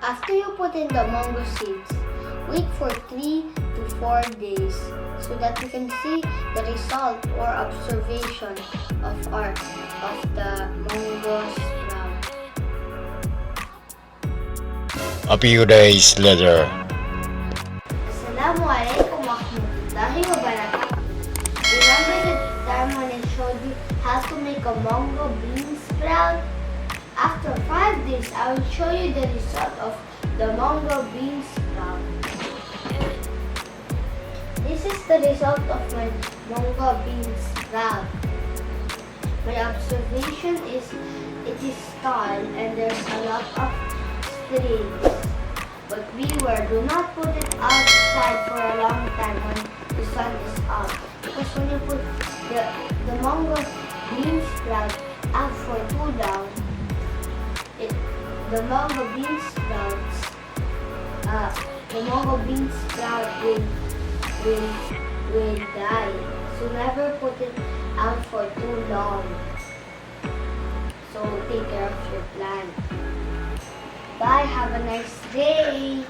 After you put in the monggo seeds, wait for 3 to 4 days so that you can see the result or observation of the monggo sprout. A few days later. Assalamualaikum warahmatullahi wabarakatuh. Remember the time when I showed you how to make a monggo bean sprout? After 5 days, I will show you the result of the monggo bean sprout. This is the result of my monggo bean sprout. My observation is it is tall and there's a lot of strings. But beware, do not put it outside for a long time when the sun is out. Because when you put the monggo bean sprout out for too long, the monggo bean sprout will die. So never put it out for too long. So take care of your plant. Bye. Have a nice day.